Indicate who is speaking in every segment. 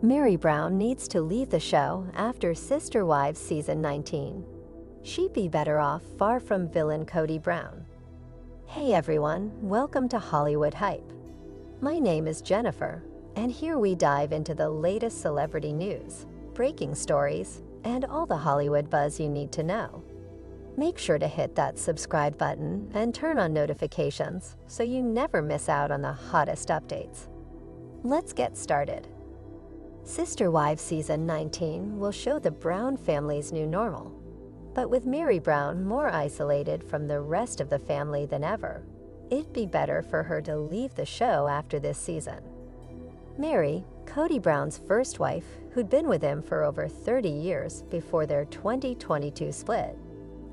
Speaker 1: Meri Brown needs to leave the show after Sister Wives Season 19. She'd be better off far from villain Kody Brown. Hey everyone, welcome to Hollywood Hype. My name is Jennifer, and here we dive into the latest celebrity news, breaking stories, and all the Hollywood buzz you need to know. Make sure to hit that subscribe button and turn on notifications so you never miss out on the hottest updates. Let's get started. Sister Wives Season 19 will show the Brown family's new normal, but with Meri Brown more isolated from the rest of the family than ever, it'd be better for her to leave the show after this season. Meri, Kody Brown's first wife, who'd been with him for over 30 years before their 2022 split,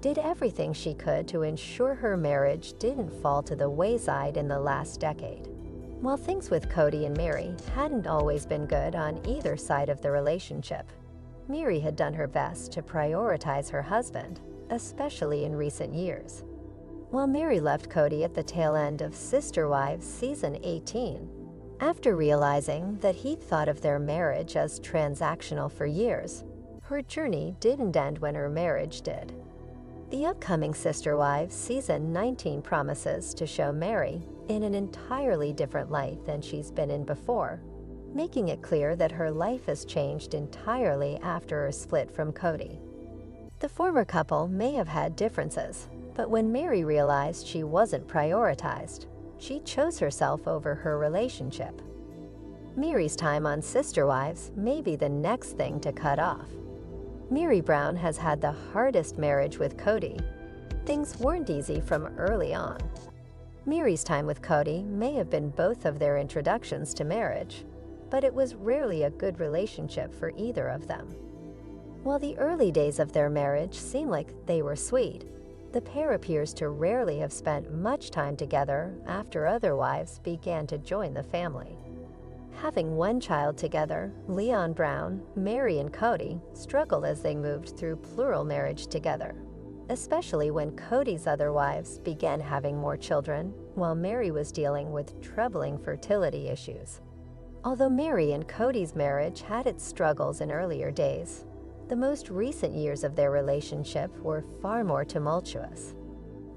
Speaker 1: did everything she could to ensure her marriage didn't fall to the wayside in the last decade. While things with Kody and Meri hadn't always been good on either side of the relationship, Meri had done her best to prioritize her husband, especially in recent years. While Meri left Kody at the tail end of Sister Wives Season 18, after realizing that he'd thought of their marriage as transactional for years, her journey didn't end when her marriage did. The upcoming Sister Wives Season 19 promises to show Meri in an entirely different light than she's been in before, making it clear that her life has changed entirely after her split from Kody. The former couple may have had differences, but when Meri realized she wasn't prioritized, she chose herself over her relationship. Meri's time on Sister Wives may be the next thing to cut off. Meri Brown has had the hardest marriage with Kody. Things weren't easy from early on. Meri's time with Kody may have been both of their introductions to marriage, but it was rarely a good relationship for either of them. While the early days of their marriage seem like they were sweet, the pair appears to rarely have spent much time together after other wives began to join the family. Having one child together, Leon Brown, Meri and Kody struggled as they moved through plural marriage together, especially when Kody's other wives began having more children while Meri was dealing with troubling fertility issues. Although Meri and Kody's marriage had its struggles in earlier days, the most recent years of their relationship were far more tumultuous.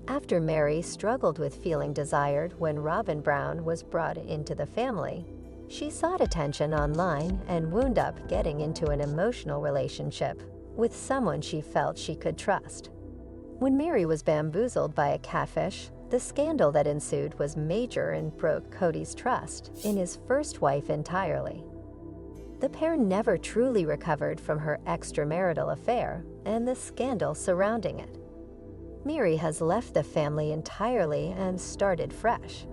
Speaker 1: After Meri struggled with feeling desired when Robyn Brown was brought into the family, she sought attention online and wound up getting into an emotional relationship with someone she felt she could trust. When Meri was bamboozled by a catfish, the scandal that ensued was major and broke Kody's trust in his first wife entirely. The pair never truly recovered from her extramarital affair and the scandal surrounding it. Meri has left the family entirely and started fresh.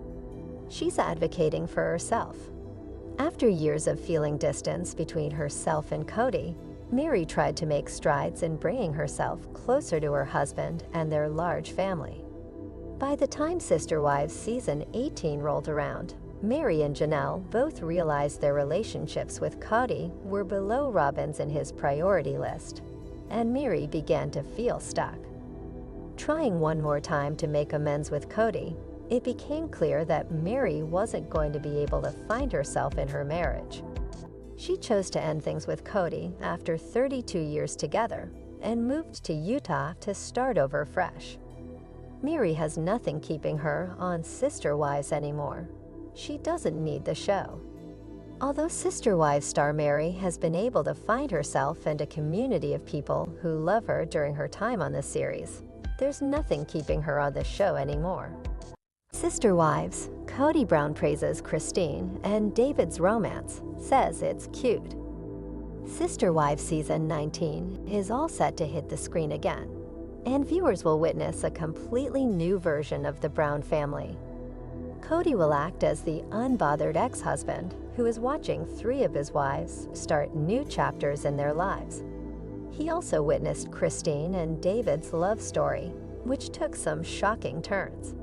Speaker 1: She's advocating for herself. After years of feeling distance between herself and Kody, Meri tried to make strides in bringing herself closer to her husband and their large family. By the time Sister Wives Season 18 rolled around, Meri and Janelle both realized their relationships with Kody were below Robyn's in his priority list, and Meri began to feel stuck. Trying one more time to make amends with Kody, it became clear that Meri wasn't going to be able to find herself in her marriage. She chose to end things with Kody after 32 years together and moved to Utah to start over fresh. Meri has nothing keeping her on Sister Wives anymore. She doesn't need the show. Although Sister Wives star Meri has been able to find herself and a community of people who love her during her time on the series, there's nothing keeping her on the show anymore. Sister Wives, Kody Brown praises Christine and David's romance, says it's cute. Sister Wives Season 19 is all set to hit the screen again, and viewers will witness a completely new version of the Brown family. Kody will act as the unbothered ex-husband who is watching 3 of his wives start new chapters in their lives. He also witnessed Christine and David's love story, which took some shocking turns.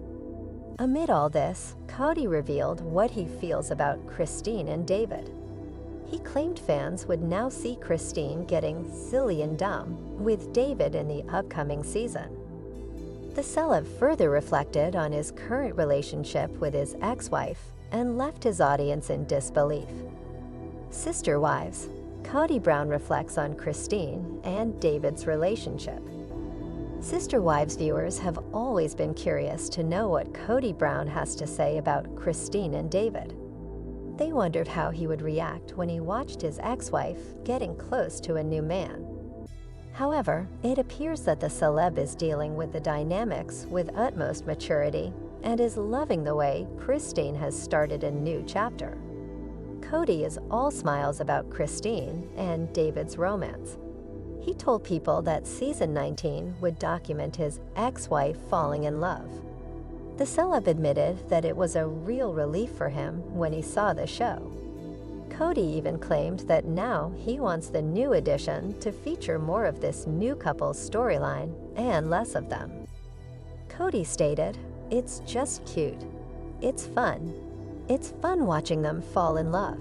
Speaker 1: Amid all this, Kody revealed what he feels about Christine and David. He claimed fans would now see Christine getting silly and dumb with David in the upcoming season. The celeb further reflected on his current relationship with his ex-wife and left his audience in disbelief. Sister Wives. Kody Brown reflects on Christine and David's relationship. Sister Wives viewers have always been curious to know what Kody Brown has to say about Christine and David. They wondered how he would react when he watched his ex-wife getting close to a new man. However, it appears that the celeb is dealing with the dynamics with utmost maturity and is loving the way Christine has started a new chapter. Kody is all smiles about Christine and David's romance. He told People that season 19 would document his ex-wife falling in love. The celeb admitted that it was a real relief for him when he saw the show. Kody even claimed that now he wants the new edition to feature more of this new couple's storyline and less of them. Kody stated, "It's just cute. It's fun. It's fun watching them fall in love."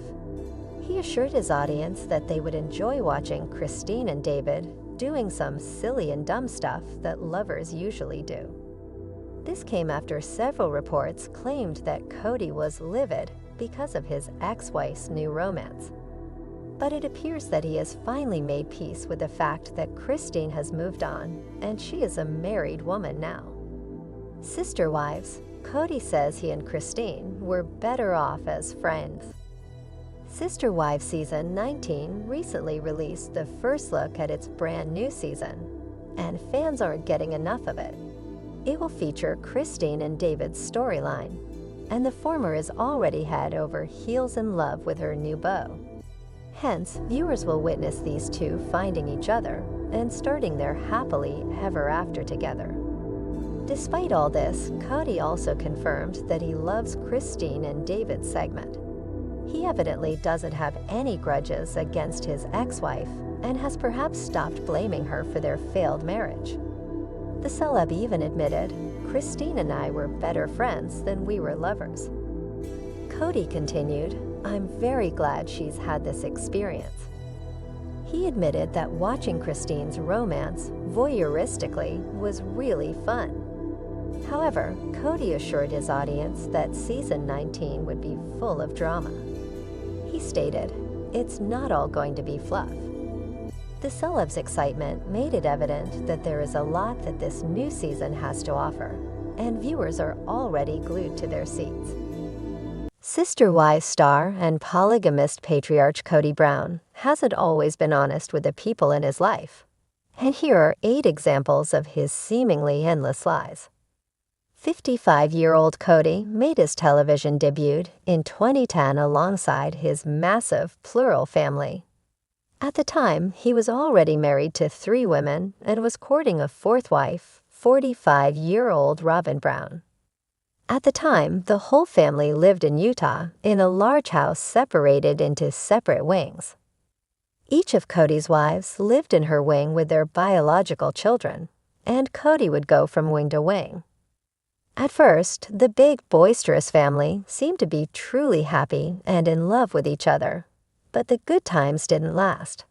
Speaker 1: He assured his audience that they would enjoy watching Christine and David doing some silly and dumb stuff that lovers usually do. This came after several reports claimed that Kody was livid because of his ex-wife's new romance. But it appears that he has finally made peace with the fact that Christine has moved on and she is a married woman now. Sister Wives. Kody says he and Christine were better off as friends. Sister Wives Season 19 recently released the first look at its brand new season, and fans aren't getting enough of it. It will feature Christine and David's storyline, and the former is already head over heels in love with her new beau. Hence, viewers will witness these two finding each other and starting their happily ever after together. Despite all this, Kody also confirmed that he loves Christine and David's segment. He evidently doesn't have any grudges against his ex-wife and has perhaps stopped blaming her for their failed marriage. The celeb even admitted, "Christine and I were better friends than we were lovers." Kody continued, "I'm very glad she's had this experience." He admitted that watching Christine's romance voyeuristically was really fun. However, Kody assured his audience that season 19 would be full of drama. He stated, "It's not all going to be fluff." The celeb's excitement made it evident that there is a lot that this new season has to offer, and viewers are already glued to their seats. Sister Wives star and polygamist patriarch Kody Brown hasn't always been honest with the people in his life. And here are 8 examples of his seemingly endless lies. 55-year-old Kody made his television debut in 2010 alongside his massive plural family. At the time, he was already married to 3 women and was courting a 4th wife, 45-year-old Robyn Brown. At the time, the whole family lived in Utah in a large house separated into separate wings. Each of Kody's wives lived in her wing with their biological children, and Kody would go from wing to wing. At first, the big, boisterous family seemed to be truly happy and in love with each other, but the good times didn't last.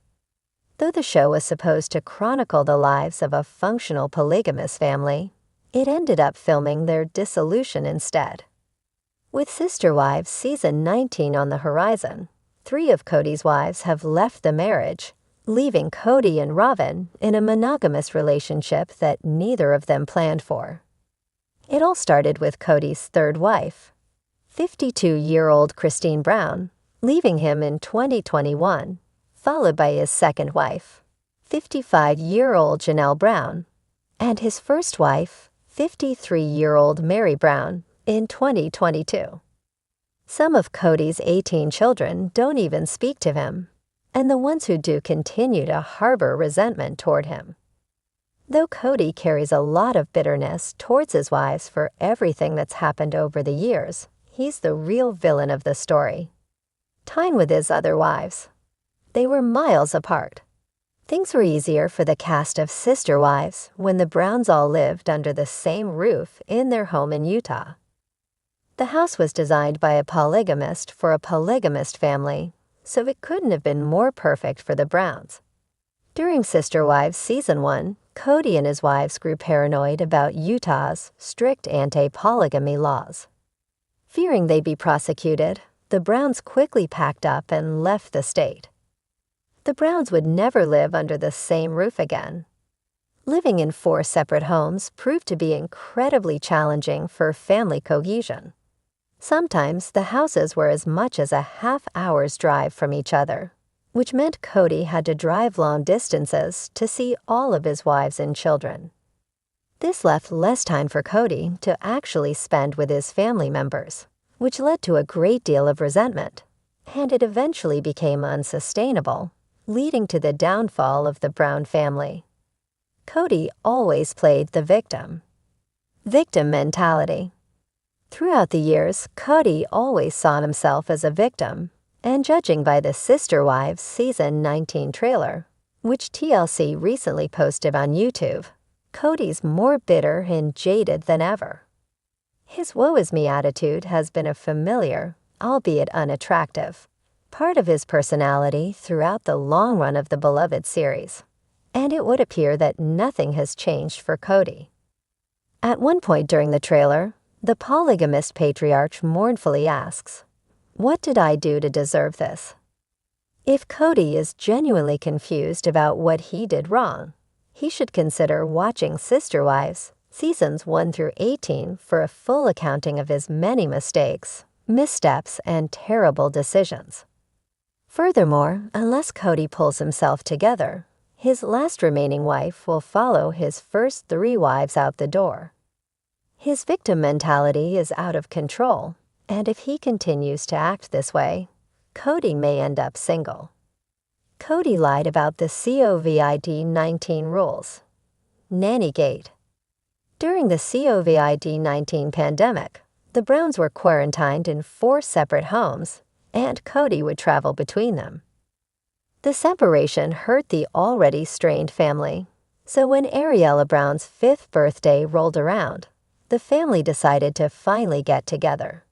Speaker 1: Though the show was supposed to chronicle the lives of a functional polygamous family, it ended up filming their dissolution instead. With Sister Wives Season 19 on the horizon, 3 of Kody's wives have left the marriage, leaving Kody and Robyn in a monogamous relationship that neither of them planned for. It all started with Kody's 3rd wife, 52-year-old Christine Brown, leaving him in 2021, followed by his 2nd wife, 55-year-old Janelle Brown, and his 1st wife, 53-year-old Meri Brown, in 2022. Some of Kody's 18 children don't even speak to him, and the ones who do continue to harbor resentment toward him. Though Kody carries a lot of bitterness towards his wives for everything that's happened over the years, he's the real villain of the story. Time with his other wives. They were miles apart. Things were easier for the cast of Sister Wives when the Browns all lived under the same roof in their home in Utah. The house was designed by a polygamist for a polygamist family, so it couldn't have been more perfect for the Browns. During Sister Wives Season 1, Kody and his wives grew paranoid about Utah's strict anti-polygamy laws. Fearing they'd be prosecuted, the Browns quickly packed up and left the state. The Browns would never live under the same roof again. Living in 4 separate homes proved to be incredibly challenging for family cohesion. Sometimes the houses were as much as a half-hour's drive from each other, which meant Kody had to drive long distances to see all of his wives and children. This left less time for Kody to actually spend with his family members, which led to a great deal of resentment, and it eventually became unsustainable, leading to the downfall of the Brown family. Kody always played the victim. Victim mentality. Throughout the years, Kody always saw himself as a victim, and judging by the Sister Wives Season 19 trailer, which TLC recently posted on YouTube, Kody's more bitter and jaded than ever. His woe-is-me attitude has been a familiar, albeit unattractive, part of his personality throughout the long run of the beloved series, and it would appear that nothing has changed for Kody. At one point during the trailer, the polygamist patriarch mournfully asks, "What did I do to deserve this?" If Kody is genuinely confused about what he did wrong, he should consider watching Sister Wives Seasons 1 through 18 for a full accounting of his many mistakes, missteps, and terrible decisions. Furthermore, unless Kody pulls himself together, his last remaining wife will follow his first 3 wives out the door. His victim mentality is out of control, and if he continues to act this way, Kody may end up single. Kody lied about the COVID-19 rules. Nannygate. During the COVID-19 pandemic, the Browns were quarantined in 4 separate homes, and Kody would travel between them. The separation hurt the already strained family, so when Ariella Brown's 5th birthday rolled around, the family decided to finally get together.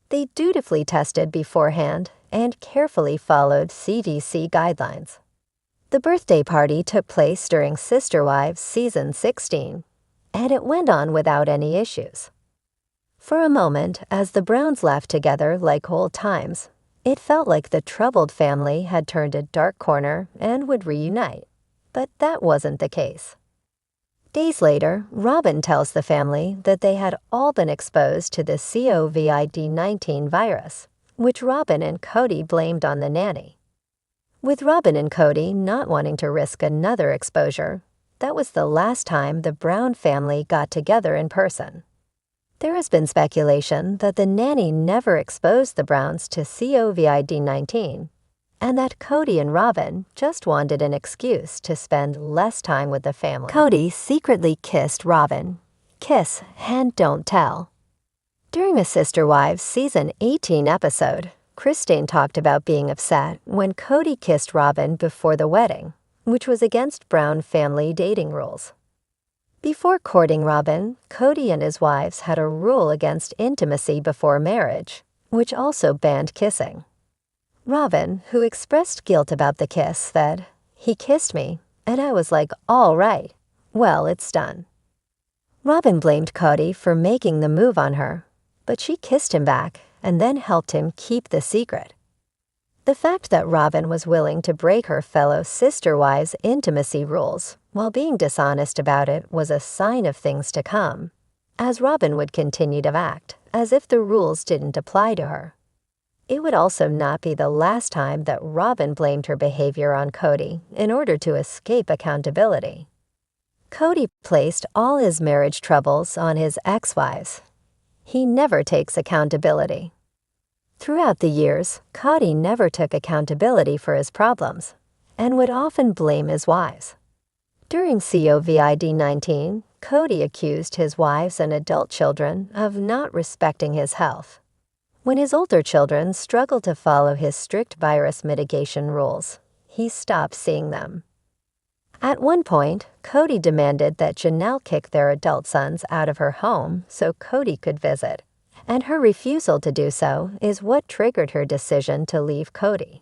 Speaker 1: They dutifully tested beforehand and carefully followed CDC guidelines. The birthday party took place during Sister Wives Season 16, and it went on without any issues. For a moment, as the Browns laughed together like old times, it felt like the troubled family had turned a dark corner and would reunite, but that wasn't the case. Days later, Robyn tells the family that they had all been exposed to the COVID-19 virus, which Robyn and Kody blamed on the nanny. With Robyn and Kody not wanting to risk another exposure, that was the last time the Brown family got together in person. There has been speculation that the nanny never exposed the Browns to COVID-19, and that Kody and Robyn just wanted an excuse to spend less time with the family. Kody secretly kissed Robyn. Kiss and don't tell. During a Sister Wives Season 18 episode, Christine talked about being upset when Kody kissed Robyn before the wedding, which was against Brown family dating rules. Before courting Robyn, Kody and his wives had a rule against intimacy before marriage, which also banned kissing. Robyn, who expressed guilt about the kiss, said, "He kissed me, and I was like, all right, well, it's done." Robyn blamed Kody for making the move on her, but she kissed him back and then helped him keep the secret. The fact that Robyn was willing to break her fellow sister wives' intimacy rules while being dishonest about it was a sign of things to come, as Robyn would continue to act as if the rules didn't apply to her. It would also not be the last time that Robyn blamed her behavior on Kody in order to escape accountability. Kody placed all his marriage troubles on his ex-wives. He never takes accountability. Throughout the years, Kody never took accountability for his problems and would often blame his wives. During COVID-19, Kody accused his wives and adult children of not respecting his health. When his older children struggled to follow his strict virus mitigation rules, he stopped seeing them. At one point, Kody demanded that Janelle kick their adult sons out of her home so Kody could visit, and her refusal to do so is what triggered her decision to leave Kody.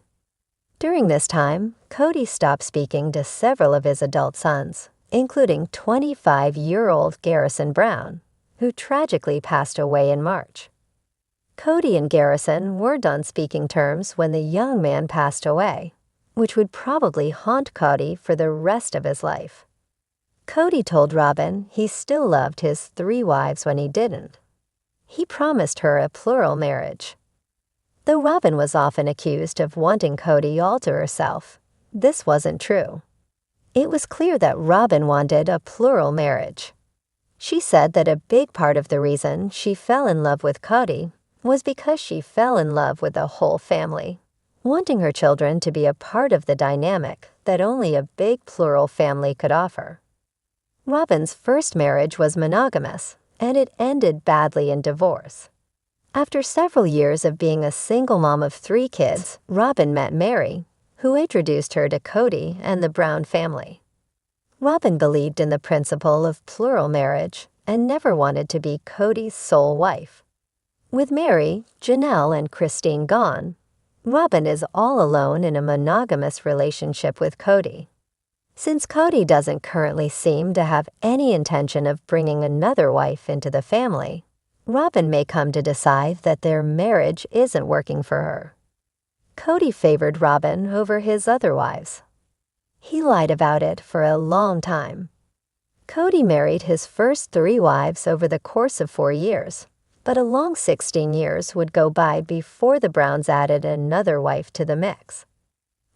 Speaker 1: During this time, Kody stopped speaking to several of his adult sons, including 25-year-old Garrison Brown, who tragically passed away in March. Kody and Garrison weren't on speaking terms when the young man passed away, which would probably haunt Kody for the rest of his life. Kody told Robyn he still loved his 3 wives when he didn't. He promised her a plural marriage. Though Robyn was often accused of wanting Kody all to herself, this wasn't true. It was clear that Robyn wanted a plural marriage. She said that a big part of the reason she fell in love with Kody was because she fell in love with the whole family, wanting her children to be a part of the dynamic that only a big plural family could offer. Robyn's first marriage was monogamous, and it ended badly in divorce. After several years of being a single mom of 3 kids, Robyn met Meri, who introduced her to Kody and the Brown family. Robyn believed in the principle of plural marriage and never wanted to be Kody's sole wife. With Meri, Janelle, and Christine gone, Robyn is all alone in a monogamous relationship with Kody. Since Kody doesn't currently seem to have any intention of bringing another wife into the family, Robyn may come to decide that their marriage isn't working for her. Kody favored Robyn over his other wives. He lied about it for a long time. Kody married his first 3 wives over the course of 4 years, but a long 16 years would go by before the Browns added another wife to the mix.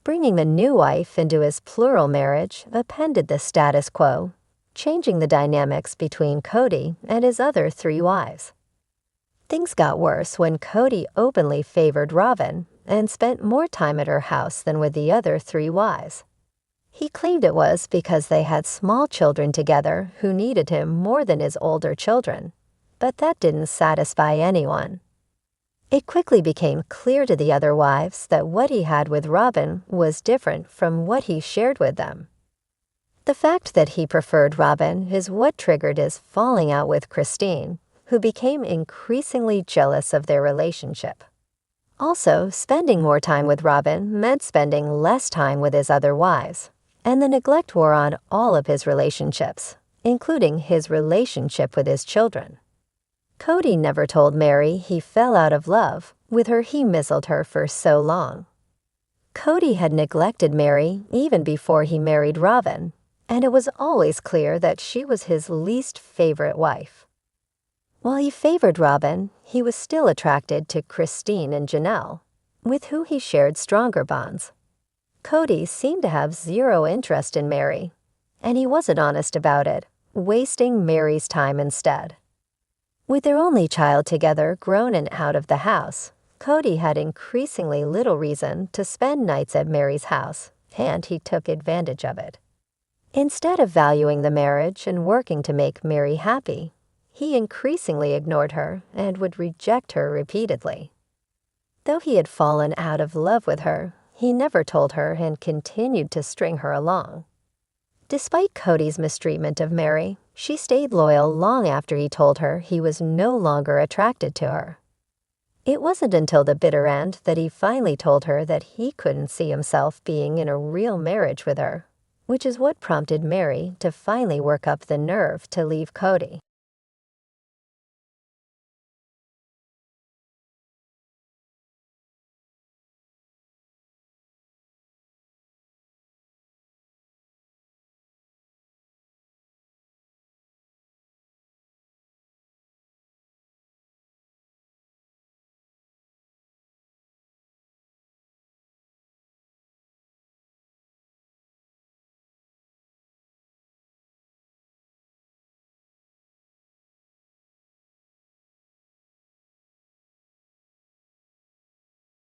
Speaker 1: Bringing the new wife into his plural marriage upended the status quo, changing the dynamics between Kody and his other 3 wives. Things got worse when Kody openly favored Robyn and spent more time at her house than with the other 3 wives. He claimed it was because they had small children together who needed him more than his older children, but that didn't satisfy anyone. It quickly became clear to the other wives that what he had with Robyn was different from what he shared with them. The fact that he preferred Robyn is what triggered his falling out with Christine, who became increasingly jealous of their relationship. Also, spending more time with Robyn meant spending less time with his other wives, and the neglect wore on all of his relationships, including his relationship with his children. Kody never told Meri he fell out of love with her he misled her for so long. Kody had neglected Meri even before he married Robyn, and it was always clear that she was his least favorite wife. While he favored Robyn, he was still attracted to Christine and Janelle, with who he shared stronger bonds. Kody seemed to have zero interest in Meri, and he wasn't honest about it, wasting Meri's time instead. With their only child together grown and out of the house, Kody had increasingly little reason to spend nights at Meri's house, and he took advantage of it. Instead of valuing the marriage and working to make Meri happy, he increasingly ignored her and would reject her repeatedly. Though he had fallen out of love with her, he never told her and continued to string her along. Despite Kody's mistreatment of Meri, she stayed loyal long after he told her he was no longer attracted to her. It wasn't until the bitter end that he finally told her that he couldn't see himself being in a real marriage with her, which is what prompted Meri to finally work up the nerve to leave Kody.